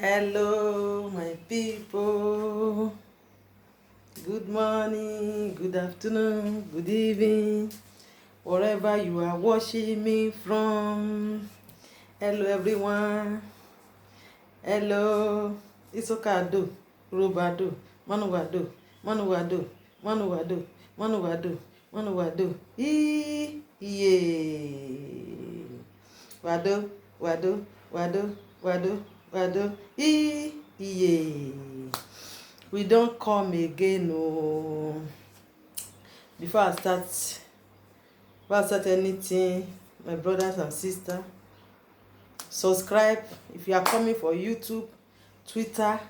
Hello, my people. Good morning, good afternoon, good evening, wherever you are watching me from. Hello, everyone. Hello. Isokado, Robado, Manuwado, Manuwado, Manuwado, Manuwado, Manuwado. Yay. Wado, wado, wado, wado, wado. Yay. We don't come again. Oh. Before I start anything, my brothers and sisters, subscribe if you are coming for YouTube, Twitter,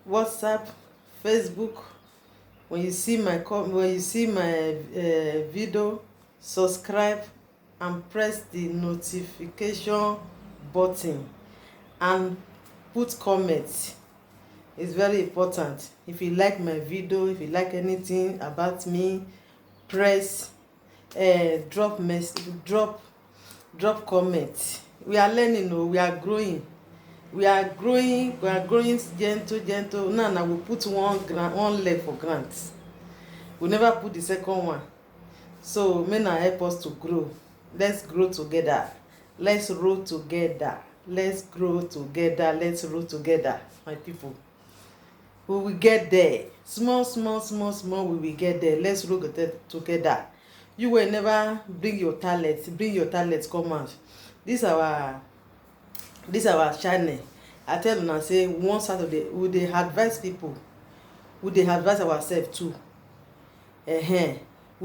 WhatsApp, Facebook. When you see my video, subscribe and press the notification button and put comments. It's very important. If you like my video, if you like anything about me, press drop comment. We are learning. We are growing. We are growing gentle. Now we put one leg for grant. We never put the second one. So may na help us to grow. Let's grow together. Let's roll together. Let's grow together. Let's roll together, my people. We will get there. Small, we will get there. Let's roll together. You will never bring your talents come out. This our channel. I tell una say one Saturday we dey advise people, we dey advise ourselves too. We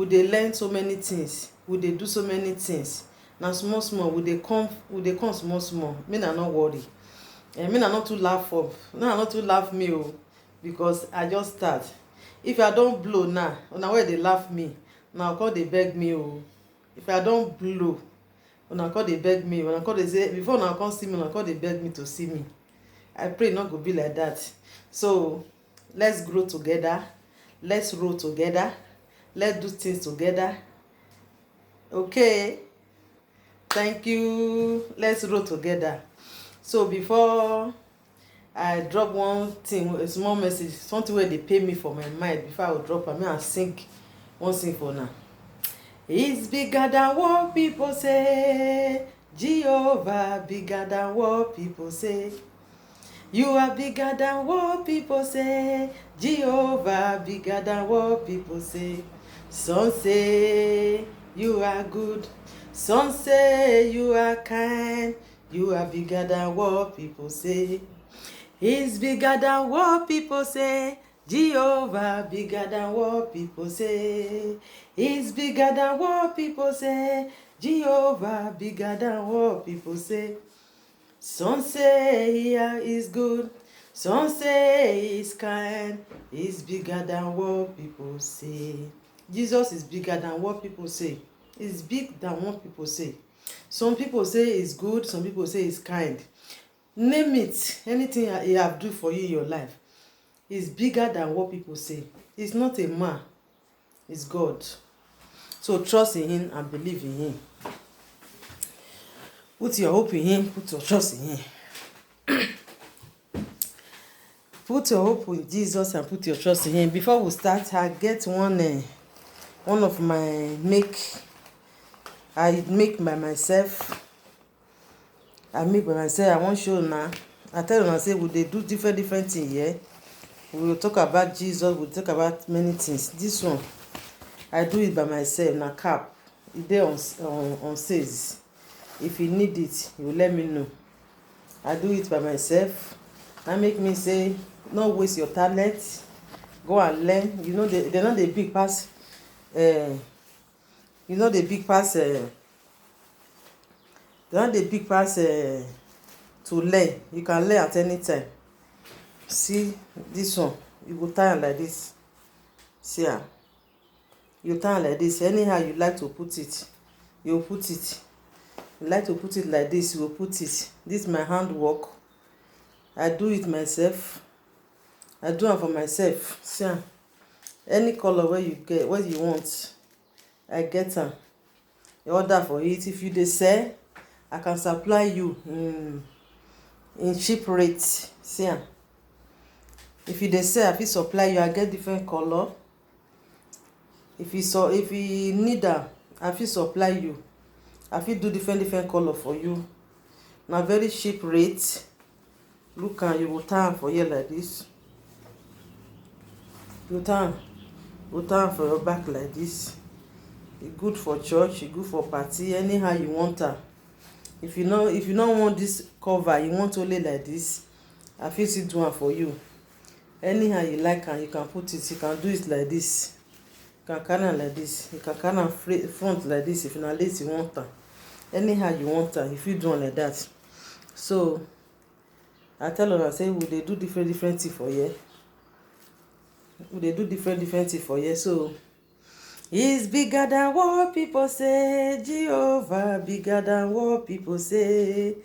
dey learn so many things, we dey do so many things. Na small we dey come small. Me na no worry. Me na not too laugh up. No, not too laugh me because I just start. If I don blow now, una wey dey laugh me, now come dey beg me If I don blow, una come dey beg me, una come dey say before una come see me, una come dey beg me to see me. I pray not go be like that. So let's grow together, let's roll together, let's do things together. Okay, thank you. Let's roll together. So before I drop one thing, a small message, something where they pay me for my mind, before I will drop, I mean I sing one thing for now. It's bigger than what people say. Jehovah bigger than what people say. You are bigger than what people say. Jehovah bigger than what people say. Some say you are good. Some say you are kind. You are bigger than what people say. He's bigger than what people say. Jehovah bigger than what people say. He's bigger than what people say. Jehovah bigger than what people say. Some say he is good. Some say he's kind. He's bigger than what people say. Jesus is bigger than what people say. He's big than what people say. Some people say he's good. Some people say he's kind. Name it. Anything he have do for you in your life is bigger than what people say. He's not a man. He's God. So trust in him and believe in him. Put your hope in him. Put your trust in him. Put your hope in Jesus and put your trust in him. Before we start, I get one of my I make by myself. I want show now. I tell you, say we dey do different things here. We will talk about Jesus. We'll talk about many things. This one, I do it by myself. Na cap. It dey on sales. If you need it, you let me know. I do it by myself. That make me say, no waste your talent. Go and learn. You know they're not the big pass. They're not the big pass to learn. You can learn at any time. See this one, you go tie like this. See am. You tie like this. Anyhow you like to put it, you put it. You like to put it like this, you will put it. This is my handwork. I do it myself. I do it for myself. See am. Any color where you get, what you want, I get am. You order for it. If you dey sell, I can supply you in cheap rate. See am. If you dey sell, I fit supply you. I get different color. If you need am, I fit supply you. I fit do different color for you. Na very cheap rate. Look am, you go tie am for here like this. You tie am for your back like this. E good for church, e good for party, anyhow you want am. If you no want this cover, you want only like this, I fit still do am for you. Anyhow you like am, you can put it. You can do it like this. You can carry am like this. You can carry am front like this. If na lace you want am, anyhow you want am, you fit do am like that. So I tell una say we dey do different thing for here. We dey do different thing for here. So he's bigger than what people say. Jehovah bigger than what people say.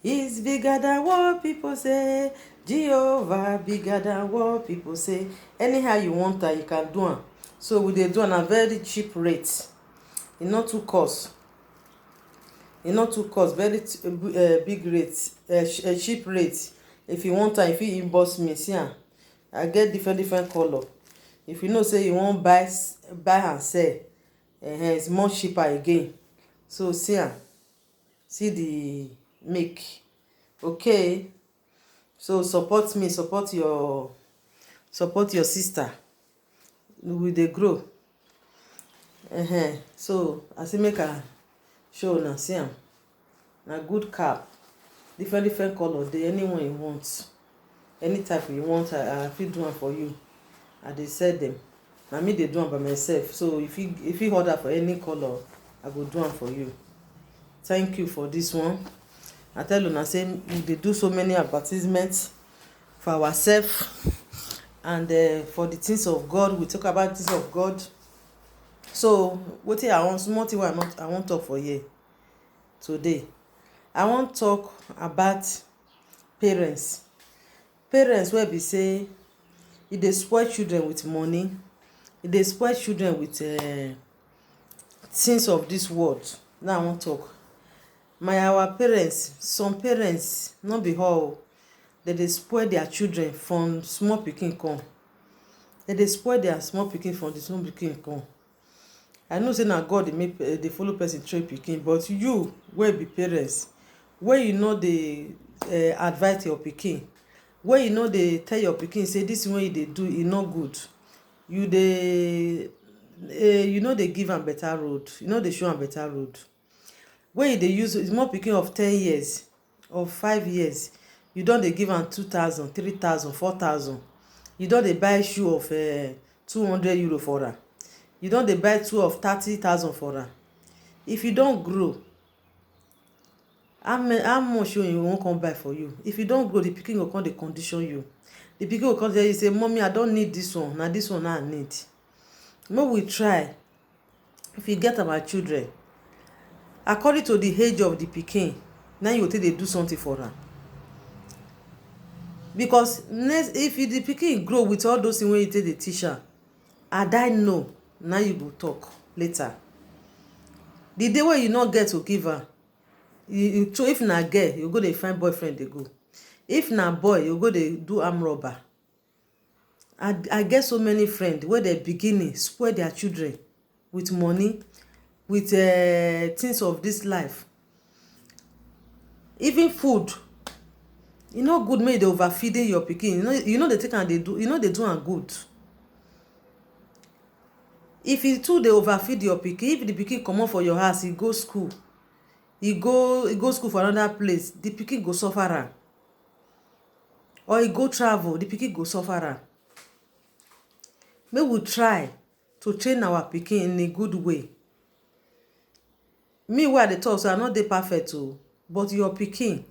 He's bigger than what people say. Jehovah bigger than what people say. Anyhow you want am, you can do am. So we dey do am at very cheap rate. E no too cost. E no too cost. Very big rate, cheap rate. If you want am, you fit inbox me. See am, I get different color. If you know say you wan buy and sell, it's more cheaper again. So see am, see the make. Okay, so support me, support your sister. We dey grow. So I say make I show una. See am, na good cap. Different color dey. Anyone you want, any type you want, I fit do am for you. I dey sell them. Na me dey do am by myself. So if you order for any color, I go do am for you. Thank you for this one. I tell una say we dey do so many advertisements for ourselves and for the things of God. We talk about things of God. So wetin I want, small thing wey I wan talk for here today. I wan talk about parents wey be say e dey spoil children with money. E dey spoil children with things of this world. Now I wan talk. Our parents, some parents, no be all, dem dey spoil their children from small pikin come. Dem dey spoil their small pikin from the small pikin come. I know say na God dey follow person train pikin, but you wey be parents, wey you no dey advise your pikin, wey you no dey tell your pikin say this one you dey do e no good, you no dey give am better road, you no dey show am better road. Wey you dey use small pikin of 10 years, of 5 years, you don dey give am 2,000, 3,000, 4,000. You don dey buy shoe of €200 for am. You don dey buy two of 30,000 for am. If you don grow, how much you wan come buy for you? If you don grow, the pikin go come dey condition you. The pikin go come tell you say, mommy, I don need this one. Na this one I need. Make we try, if you get our children, according to the age of the pikin, na you go take dey do something for am. Because if the pikin grow with all those things wey you take dey teach am, and I know, na you go talk later. The day wey you no get to give am, so if na girl, you go dey find boyfriend dey go. If na boy, you go dey do arm robber. I get so many friends wey dey beginning spoil their children with money, with things of this life. Even food, e no good make you dey overfeeding your pikin. You no dey take am dey do, you no dey do am good. If you too dey overfeed your pikin, if the pikin comot for your house, e go school, e go school for another place, the pikin go suffer am. Or e go travel, the pikin go suffer am. Make we try to train our pikin in a good way. Me wey I dey talk, so I no dey perfect o, but your pikin,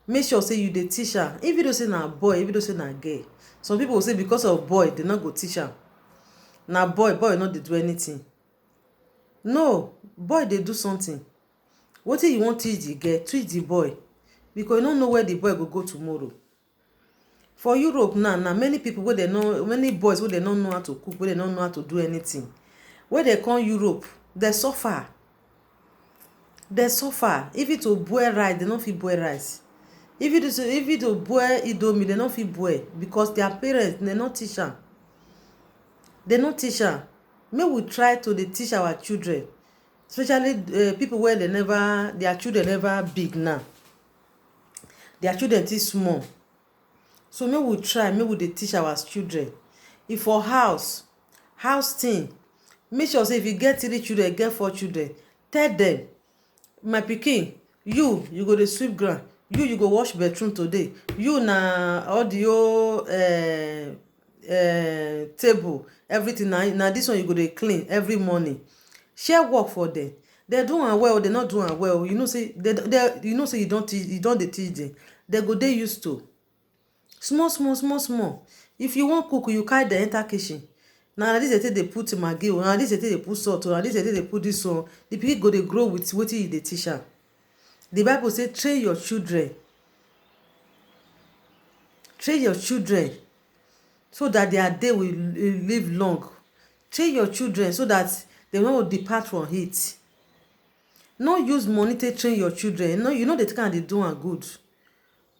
make sure say you dey teach am. Even though say na boy, even though say na girl. Some people go say because of boy, they no go teach am. Na boy no dey do anything. No, boy dey do something. Wetin you wan teach the girl, teach the boy, because you no know where the boy go go tomorrow. For Europe now, many people wey many boys wey dem no know how to cook, wey dem no know how to do anything, wey dem come Europe, dem suffer. Even to boil rice, dem no fit boil rice. if it to boil indomie, they no fit boil because their parents they no teach am. They no teach am. Make we try to dey teach our children, especially people where their children never big now. Their children still small. So make we try, make we dey teach our children. If for house thing, make sure say if you get 3 children, get 4 children, tell them, my pikin, you go dey sweep ground, you go wash bedroom today, you na all the whole table, everything na this one you go dey clean every morning. Share work for them. They do am well, they not do am well, you know say you don dey teach them, they go dey used to. Small. If you wan cook, you carry them enter kitchen. Na this dey take dey put maggi o, na this dey take dey put salt o, na this dey take dey put this one. The pikin go dey grow with wetin you dey teach am. The Bible say train your children so that their day will live long. Train your children so that they no depart from it. No use money to train your children. No, you know they take dey do am good.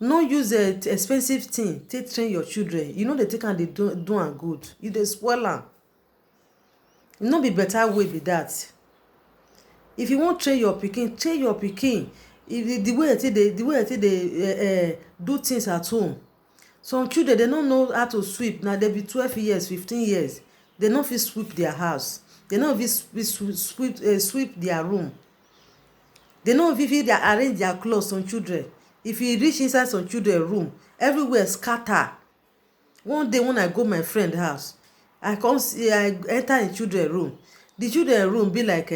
No use expensive thing to train your children. You know they take dey do am good. You dey spoil am. No be better way be that. If you wan train your pikin, train your pikin. If the way they do things at home. Some children they don't know how to sweep. Now they be 12 years, 15 years. They no fit sweep their house. They no fit sweep their room. They no fit arrange their clothes. Some children, if you reach inside some children room, everywhere scatter. One day when I go my friend house, I enter in children room. The children room be like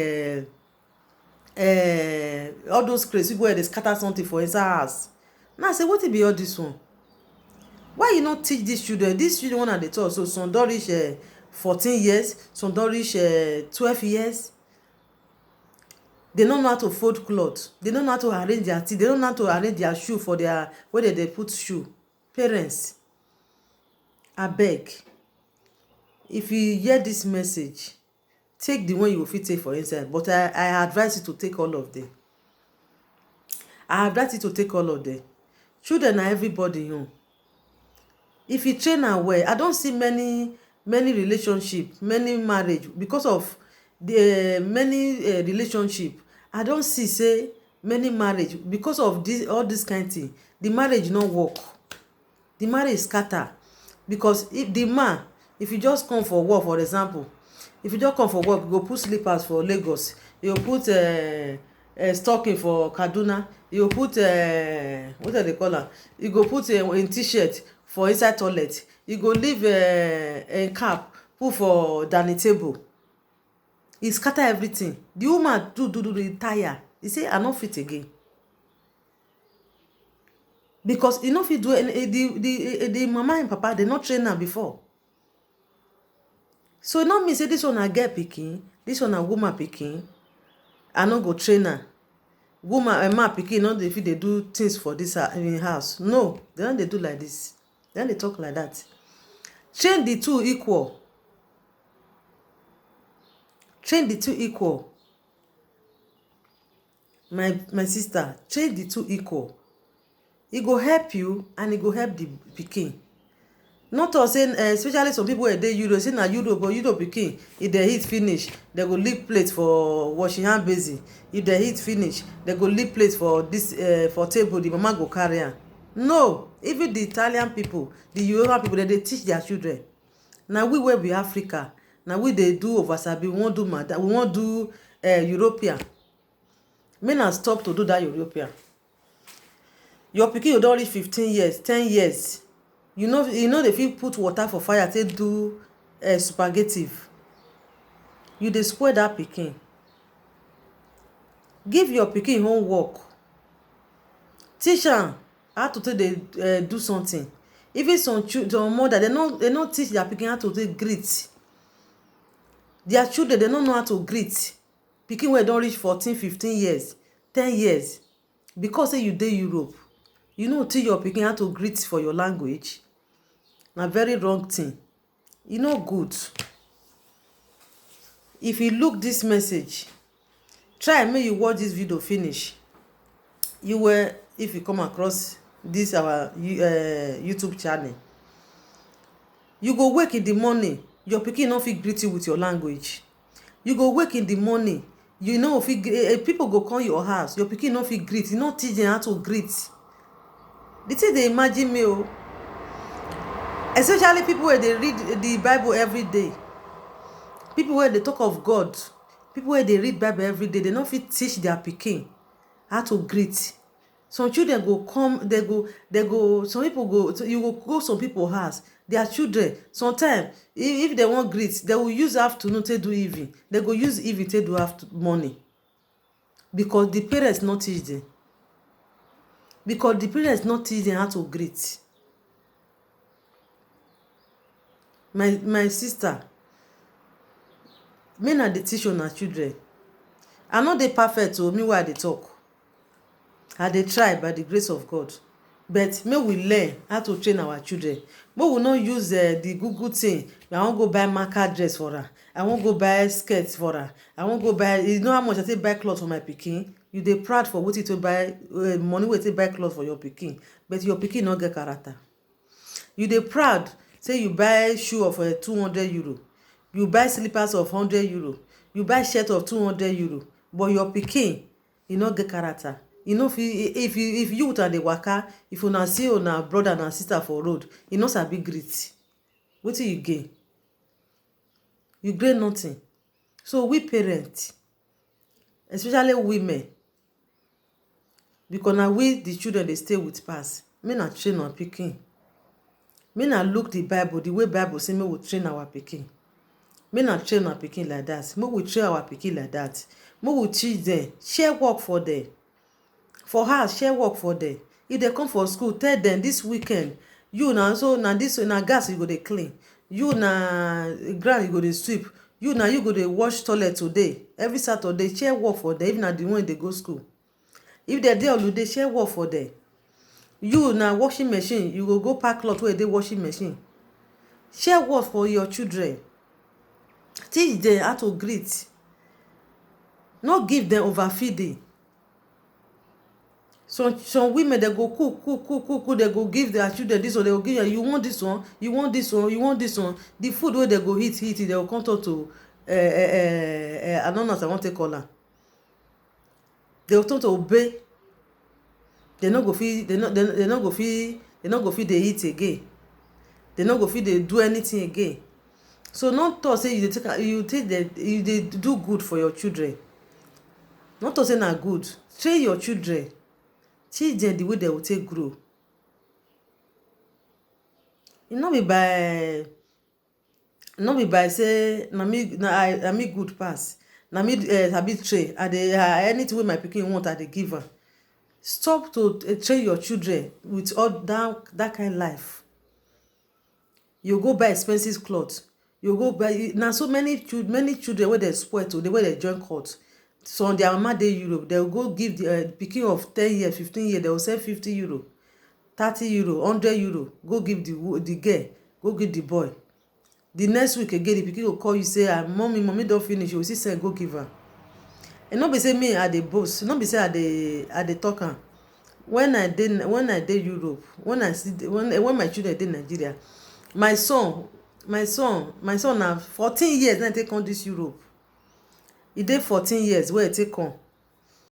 all those crazy people where they scatter something for inside house. Now I say, what be all this one? Why you not teach these children? These children one at the top, so some don reach 14 years, some don reach 12 years. They don't know how to fold clothes. They don't know how to arrange their teeth. They don't know how to arrange their shoe for their where they put shoe. Parents, abeg, if you hear this message, take the one you go fit take for inside. But I advise you to take all of them. Children are everybody own. If you train am well, I don see many relationship, many marriage because of the many relationship. I don see say many marriage because of all this kind thing. The marriage no work. The marriage scatter because if the man, if you just come for work, for example, if you just come for work, you go put slippers for Lagos, you go put stocking for Kaduna, you go put what do they call am, you go put in t-shirt for inside toilet, you go leave a cap put for dining table. E scatter everything. The woman do tire. He say I no fit again because e no fit do the mama and papa they not train am before. So e no mean say this one na girl pikin, this one na woman pikin, I no go train her. Woman and man pikin no dey fit dey do things for this house. No, they no dey do like this. They no dey talk like that. Train the two equal. My sister, train the two equal. E go help you and e go help the pikin. Not to say especially some people wey dey Europe, say na Europe but Europe pikin, if they eat finish, they go leave plate for washing hand basin. If they eat finish, they go leave plate for this for table. The mama go carry am. No, even the Italian people, the European people, they teach their children. Now we wey be Africa, now we dey do oversabi, we wan do madam, we wan do European. Make na stop to do that European. Your pikin you don reach 15 years, 10 years. You know they fit put water for fire take do spaghetti. You dey spoil that pikin. Give your pikin homework. Teach am how to take dey do something. Even some mother they no teach their pikin how to take greet. Their children they no know how to greet. Pikin wey don reach 14, 15 years, 10 years. Because say you dey Europe, you no teach your pikin how to greet for your language. Na very wrong thing. E no good. If you look this message, try make you watch this video finish. If you come across this our YouTube channel. You go wake in the morning, your pikin no fit greet you with your language. You go wake in the morning, you know fit people go come your house, your pikin no fit greet, you no teach them how to greet. The thing dey imagine me o, especially people wey dey read the Bible every day, people wey dey talk of God, people wey dey read Bible every day, they no fit teach their pikin how to greet. Some children go come, they go some people go, you go go some people house, their children sometimes if they wan greet, they will use afternoon take do evening, they go use evening take do morning, because the parents no teach them, because the parents no teach them how to greet. My sister, make na dey teach una children. I no dey perfect o, me wey I dey talk, I dey try by the grace of God, but make we learn how to train our children. Make we no use the Google thing. I wan go buy marker dress for her, I wan go buy skirt for her, I wan go buy, you know how much I take buy cloth for my pikin. You dey proud for wetin to buy money wey take buy cloth for your pikin, but your pikin no get character. You dey proud say you buy shoe of €200, you buy slippers of €100, you buy shirt of €200, but your pikin e no get character. You no fit, if you with am dey waka, if una see una brother and sister for road, e no sabi greet, wetin you gain? You gain nothing. So we parents, especially women, because na we the children dey stay with pass, make na train our pikin. Make na look the Bible, the way Bible say make we train our pikin. Make na train our pikin like that. Make we train our pikin like that. Make we teach them, share work for them. For house, share work for them. If they come for school, tell them this weekend, you na so na this na gas you go dey clean, you na ground you go dey sweep, you go dey wash toilet today. Every Saturday, share work for them. If na the one dey go school, if they dey holiday, share work for them. You na washing machine, you go pack cloth wey dey washing machine. Share work for your children. Teach them how to greet. No give them overfeeding. Some women, they go cook, they go give their children this one, they go give you, you want this one, you want this one, you want this one. The food wey they go eat, they go come talk to I don't know what I want to call her. They go talk to obey. They no go fit, they no go fit dey eat again. They no go fit dey do anything again. So no talk say you dey do good for your children. Not talk say na good. Train your children. Teach them the way they will take grow. E no be by say na me good pass, na me sabi train. Anything wey my pikin want, I dey give am. Stop to train your children with all that kind life. You go buy expensive clothes, you go buy, na so many children wey dey spoil today, wey dey join cult. Some their mama dey Europe, they go give the pikin of 10 years 15 years, they go send €50, €30, €100, go give the girl, go give the boy. The next week again, the pikin go call you say, mommy don finish, you still send go give her. And no be say me I dey boast, no be say I dey talk am. When I dey Europe, when my children dey Nigeria, my son na 14 years na take come this Europe. E dey 14 years wey e take come.